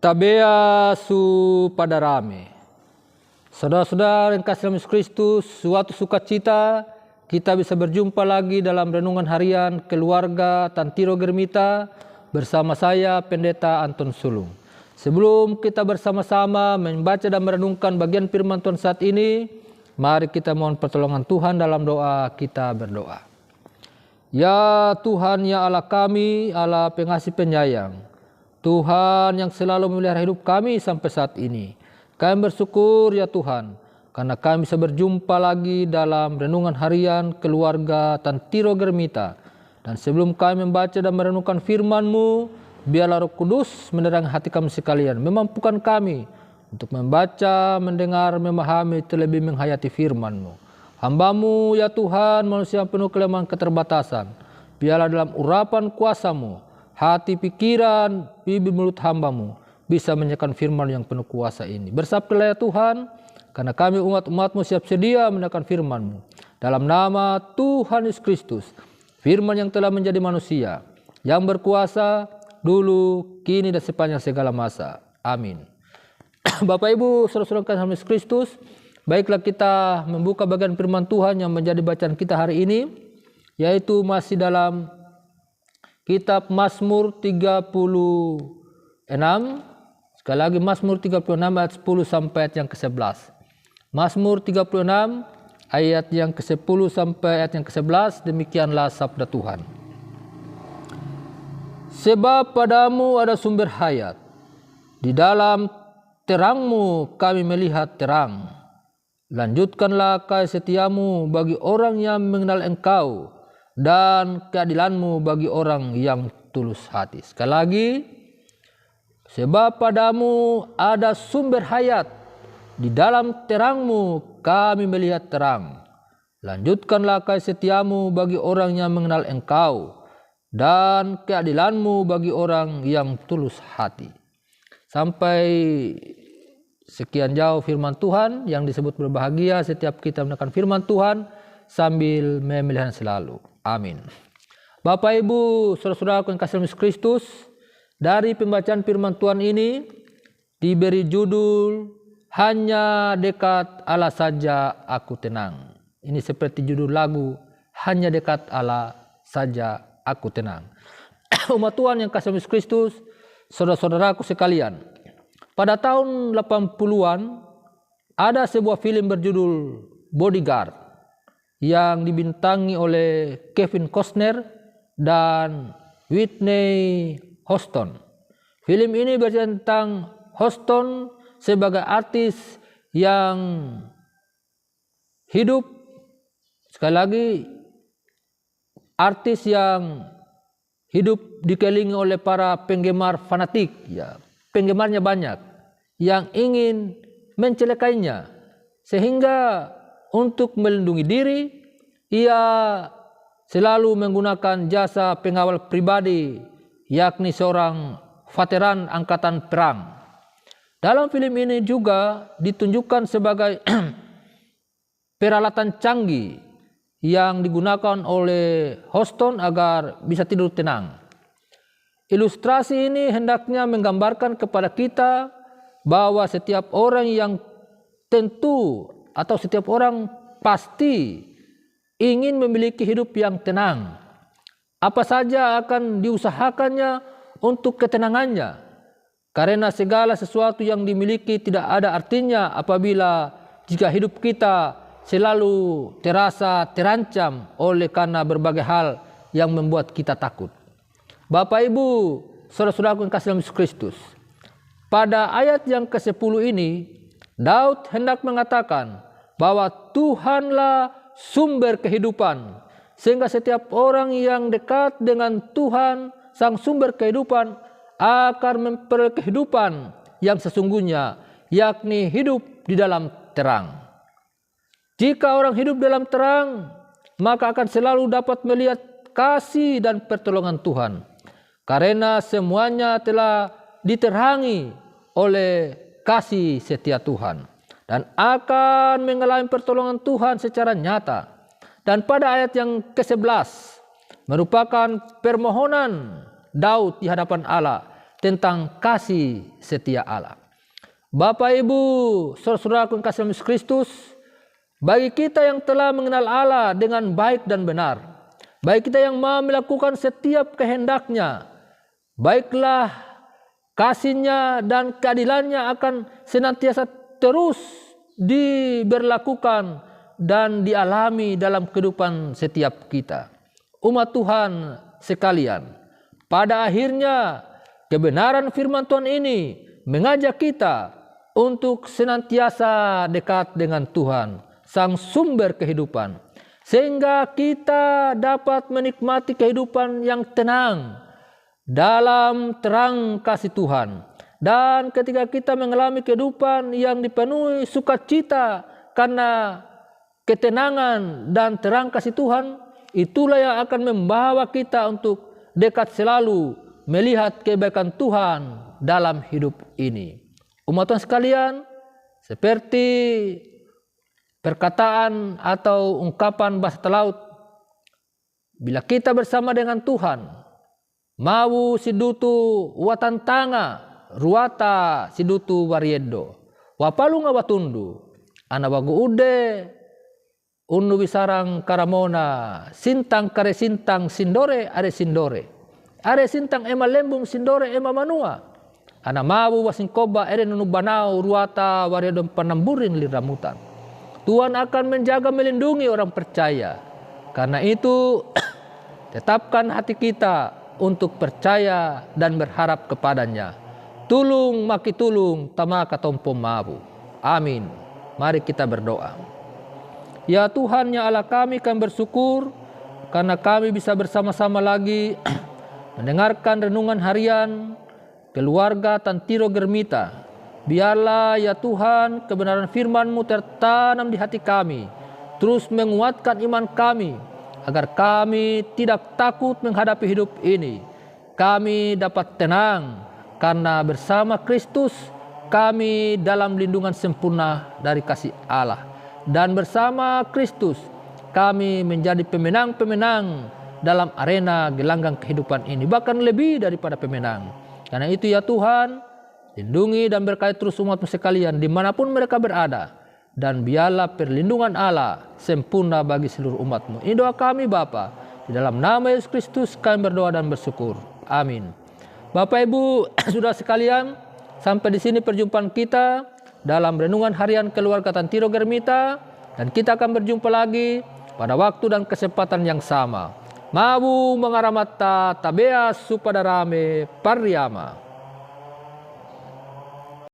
Tabea su pada rame. Saudara-saudara yang kasih dalam Yesus Kristus, suatu sukacita kita bisa berjumpa lagi dalam renungan harian keluarga Tantiro Germita bersama saya Pendeta Anton Sulung. Sebelum kita bersama-sama membaca dan merenungkan bagian firman Tuhan saat ini, mari kita mohon pertolongan Tuhan dalam doa. Kita berdoa. Ya Tuhan, ya Allah kami, Allah pengasih penyayang, Tuhan yang selalu memelihara hidup kami sampai saat ini. Kami bersyukur ya Tuhan, karena kami bisa berjumpa lagi dalam renungan harian keluarga Tantiro Germita. Dan sebelum kami membaca dan merenungkan firman-Mu, biarlah Roh Kudus menerangi hati kami sekalian, memampukan kami untuk membaca, mendengar, memahami, terlebih menghayati firman-Mu. Hamba-Mu ya Tuhan, manusia yang penuh kelemahan keterbatasan, biarlah dalam urapan kuasa-Mu, hati, pikiran, bibir, mulut hamba-Mu bisa menyampaikan firman yang penuh kuasa ini. Bersabdalah ya Tuhan, karena kami umat-umat-Mu siap sedia mendengarkan firman-Mu. Dalam nama Tuhan Yesus Kristus, firman yang telah menjadi manusia, yang berkuasa dulu, kini, dan sepanjang segala masa. Amin. Bapak Ibu, saudara-saudara dalam Yesus Kristus, baiklah kita membuka bagian firman Tuhan yang menjadi bacaan kita hari ini, yaitu masih dalam kitab Mazmur 36. Sekali lagi Mazmur 36 ayat 10 sampai ayat yang ke-11. Mazmur 36 ayat yang ke-10 sampai ayat yang ke-11, demikianlah sabda Tuhan. Sebab padamu ada sumber hayat, di dalam terang-Mu kami melihat terang. Lanjutkanlah kasih setiamu bagi orang yang mengenal Engkau, dan keadilan-Mu bagi orang yang tulus hati. Sekali lagi, sebab padamu ada sumber hayat, di dalam terang-Mu kami melihat terang. Lanjutkanlah kasih setiamu bagi orang yang mengenal Engkau, dan keadilan-Mu bagi orang yang tulus hati. Sampai sekian jauh firman Tuhan yang disebut berbahagia setiap kita mendengarkan firman Tuhan sambil memelihara selalu. Amin. Bapak Ibu, saudara-saudara yang kasih Yesus Kristus, dari pembacaan firman Tuhan ini diberi judul Hanya Dekat Allah Saja Aku Tenang. Ini seperti judul lagu, Hanya Dekat Allah Saja Aku Tenang. Umat Tuhan yang kasih Yesus Kristus, saudara-saudaraku sekalian, pada tahun 80-an ada sebuah film berjudul Bodyguard yang dibintangi oleh Kevin Costner dan Whitney Houston. Film ini bercerita tentang Houston sebagai artis yang hidup, sekali lagi artis yang hidup dikelilingi oleh para penggemar fanatik, ya, penggemarnya banyak yang ingin mencelakainya, sehingga untuk melindungi diri ia selalu menggunakan jasa pengawal pribadi, yakni seorang veteran angkatan perang. Dalam film ini juga ditunjukkan sebagai peralatan canggih yang digunakan oleh Houston agar bisa tidur tenang. Ilustrasi ini hendaknya menggambarkan kepada kita bahwa setiap orang yang tentu atau setiap orang pasti ingin memiliki hidup yang tenang. Apa saja akan diusahakannya untuk ketenangannya, karena segala sesuatu yang dimiliki tidak ada artinya apabila jika hidup kita selalu terasa terancam oleh karena berbagai hal yang membuat kita takut. Bapak Ibu, saudara-saudaraku yang kasih dalam Yesus Kristus, pada ayat yang ke-10 ini Daud hendak mengatakan bahwa Tuhanlah sumber kehidupan, sehingga setiap orang yang dekat dengan Tuhan sang sumber kehidupan akan memperoleh kehidupan yang sesungguhnya, yakni hidup di dalam terang. Jika orang hidup dalam terang, maka akan selalu dapat melihat kasih dan pertolongan Tuhan, karena semuanya telah diterangi oleh kasih setia Tuhan, dan akan mengalami pertolongan Tuhan secara nyata. Dan pada ayat yang ke-11 merupakan permohonan Daud di hadapan Allah, tentang kasih setia Allah. Bapak, Ibu, saudara-saudaraku yang kasih dalam Yesus Kristus, bagi kita yang telah mengenal Allah dengan baik dan benar, bagi kita yang mau melakukan setiap kehendaknya, baiklah kasih-Nya dan keadilan-Nya akan senantiasa terus diberlakukan dan dialami dalam kehidupan setiap kita. Umat Tuhan sekalian, pada akhirnya kebenaran firman Tuhan ini mengajak kita untuk senantiasa dekat dengan Tuhan, Sang Sumber kehidupan, sehingga kita dapat menikmati kehidupan yang tenang dalam terang kasih Tuhan. Dan ketika kita mengalami kehidupan yang dipenuhi sukacita karena ketenangan dan terang kasih Tuhan, itulah yang akan membawa kita untuk dekat selalu melihat kebaikan Tuhan dalam hidup ini. Umat Tuhan sekalian, seperti perkataan atau ungkapan bahasa Talaut, bila kita bersama dengan Tuhan, mau sidutu watantanga ruata sidutu wariedo wapalunga watundu anawagu ude unu bisarang karamona sintang kare sintang sindore are sintang ema lembung sindore ema manua ana mawu wasingkoba ere nunu banau ruata waredom panamburin liramutan. Tuhan akan menjaga melindungi orang percaya. Karena itu tetapkan hati kita untuk percaya dan berharap kepadanya. Tulung maki tulung tamaka tompo mabu. Amin. Mari kita berdoa. Ya Tuhan, ya Allah kami bersyukur karena kami bisa bersama-sama lagi mendengarkan renungan harian keluarga Tantiro Germita. Biarlah ya Tuhan kebenaran firman-Mu tertanam di hati kami, terus menguatkan iman kami, agar kami tidak takut menghadapi hidup ini. Kami dapat tenang karena bersama Kristus kami dalam lindungan sempurna dari kasih Allah. Dan bersama Kristus kami menjadi pemenang-pemenang dalam arena gelanggang kehidupan ini, bahkan lebih daripada pemenang. Karena itu ya Tuhan, lindungi dan berkati terus umat-Mu sekalian dimanapun mereka berada. Dan biarlah perlindungan Allah sempurna bagi seluruh umat-Mu. Ini doa kami Bapa. Di dalam nama Yesus Kristus kami berdoa dan bersyukur. Amin. Bapak Ibu saudara sekalian, sampai di sini perjumpaan kita dalam renungan harian keluarga Tantiro Germita. Dan kita akan berjumpa lagi pada waktu dan kesempatan yang sama. Mabu mengaramata tabea supadarame pariama.